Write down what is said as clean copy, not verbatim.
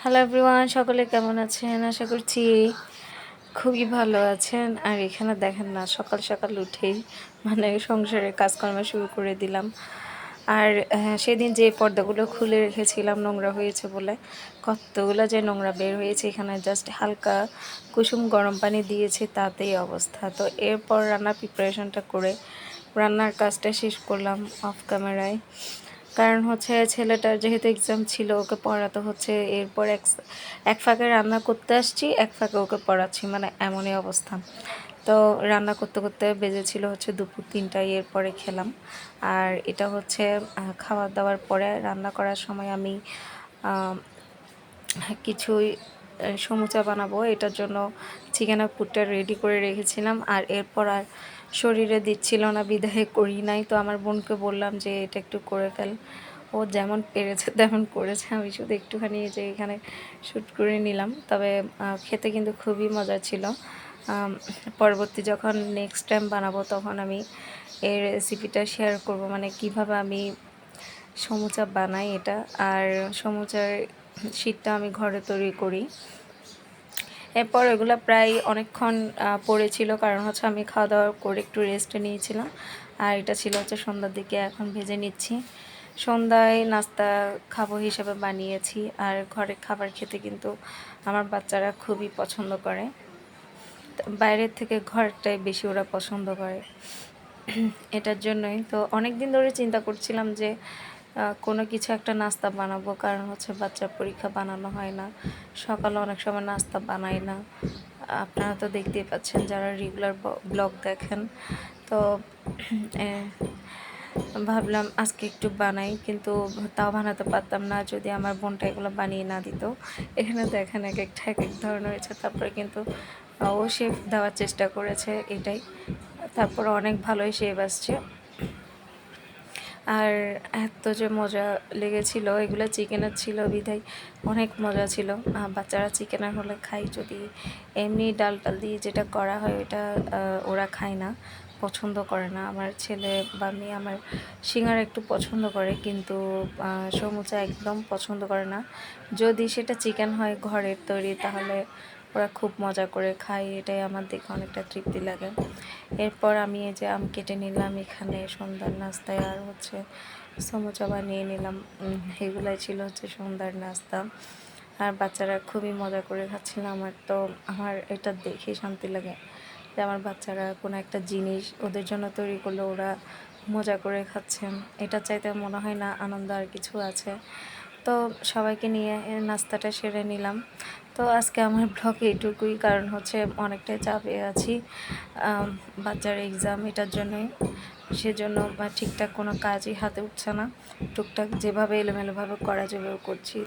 Hello everyone, সকলে কেমন আছেন? আশা করছি খুবই ভালো আছেন। আর এখানে দেখেন না, সকাল সকাল উঠেই সংসারের কাজকর্ম শুরু করে দিলাম। আর সেদিন যে পর্দাগুলো খুলে রেখেছিলাম নোংরা হয়েছে বলে, কতগুলো যে নোংরা বের হয়েছে। এখানে জাস্ট হালকা কুসুম গরম পানি দিয়েছি, তাতেই অবস্থা। তো এরপর রান্নার প্রিপারেশনটা করে রান্নার কাজটা শেষ করলাম অফ ক্যামেরায়। কারণ হচ্ছে ছেলেটার যেহেতু এক্সাম ছিল, ওকে পড়াতে হচ্ছে। এরপর এক ফাঁকে রান্না করতে আসছি, এক ফাঁকে ওকে পড়াচ্ছি, মানে এমনই অবস্থা। তো রান্না করতে করতে বেজেছিল হচ্ছে দুপুর 3টায়। এরপরে খেলাম। আর এটা হচ্ছে খাওয়া দাওয়ার পরে রান্না করার সময় আমি কিছুই সমুচা বানাবো। এটার জন্য চিকেনের পুরটা রেডি করে রেখেছিলাম। আর এরপর আর শরীরে দিচ্ছিল না, বিদায় করি নাই। তো আমার বোনকে বললাম যে এটা একটু করে ফেল। ও যেমন পেরেছে তেমন করেছে, আমি শুধু একটুখানি যে এখানে শ্যুট করে নিলাম। তবে খেতে কিন্তু খুবই মজা ছিল। পরবর্তী যখন নেক্সট টাইম বানাবো তখন আমি এই রেসিপিটা শেয়ার করব, মানে কিভাবে আমি সমুচা বানাই এটা। আর সমুচার শীটটা আমি ঘরে তৈরি করি। এরপর এগুলো প্রায় অনেকক্ষণ পড়েছিল, কারণ হচ্ছে আমি খাওয়া দাওয়া করে একটু রেস্টে নিয়েছিলাম। আর এটা ছিল হচ্ছে সন্ধ্যার দিকে, এখন ভেজে নিচ্ছি। সন্ধ্যায় নাস্তা খাবো হিসেবে বানিয়েছি। আর ঘরের খাবার খেতে কিন্তু আমার বাচ্চারা খুবই পছন্দ করে। বাইরের থেকে ঘরটাই বেশি ওরা পছন্দ করে। এটার জন্যই তো অনেক দিন ধরে চিন্তা করছিলাম যে কোনো কিছু একটা নাস্তা বানাবো, কারণ হচ্ছে বাচ্চার পরীক্ষা বানানো হয় না। সকালে অনেক সময় নাস্তা বানাই না, আপনারা তো দেখতেই পাচ্ছেন যারা রেগুলার ব্লগ দেখেন। তো ভাবলাম আজকে একটু বানাই, কিন্তু তাও বানাতে পারতাম না যদি আমার বোনটা এগুলো বানিয়ে না দিত। এখানে দেখেন এক একটা এক এক ধরনের হয়েছে। তারপরে কিন্তু ও শেপ দেওয়ার চেষ্টা করেছে, এটাই। তারপর অনেক ভালোই শেপ আসছে। আর এত যে মজা লেগেছিল, এগুলো চিকেনের ছিল বিধায় অনেক মজা ছিল। বাচ্চারা চিকেনের হলে খায়, যদি এমনি ডাল টাল দিয়ে যেটা করা হয় ওটা ওরা খায় না, পছন্দ করে না। আমার ছেলে বা মেয়ে আমার সিঙ্গারা একটু পছন্দ করে, কিন্তু সমুচা একদম পছন্দ করে না। যদি সেটা চিকেন হয় ঘরের তৈরি, তাহলে ওরা খুব মজা করে খায়, এটাই আমার দেখে অনেকটা তৃপ্তি লাগে। এরপর আমি এই যে আম কেটে নিলাম এখানে সন্ধ্যার নাস্তায়, আর হচ্ছে সমুচা বানিয়ে নিলাম। এগুলাই ছিল হচ্ছে সন্ধ্যার নাস্তা। আর বাচ্চারা খুবই মজা করে খাচ্ছিল। আমার এটা দেখে শান্তি লাগে যে আমার বাচ্চারা কোনো একটা জিনিস ওদের জন্য তৈরি করলে ওরা মজা করে খাচ্ছেন। এটা চাইতে মনে হয় না আনন্দ আর কিছু আছে। তো সবাইকে নিয়ে নাস্তাটা সেরে নিলাম। তো আজকে আমার ব্লগ এইটুকুই, কারণ হচ্ছে অনেকটাই চাপে আছি। বাচ্চার এক্সাম, এটার জন্যই। সেজন্য ঠিকঠাক কোনো কাজই হাতে উঠছে না। টুকটাক যেভাবে এলোমেলোভাবে করা যাবে করছি।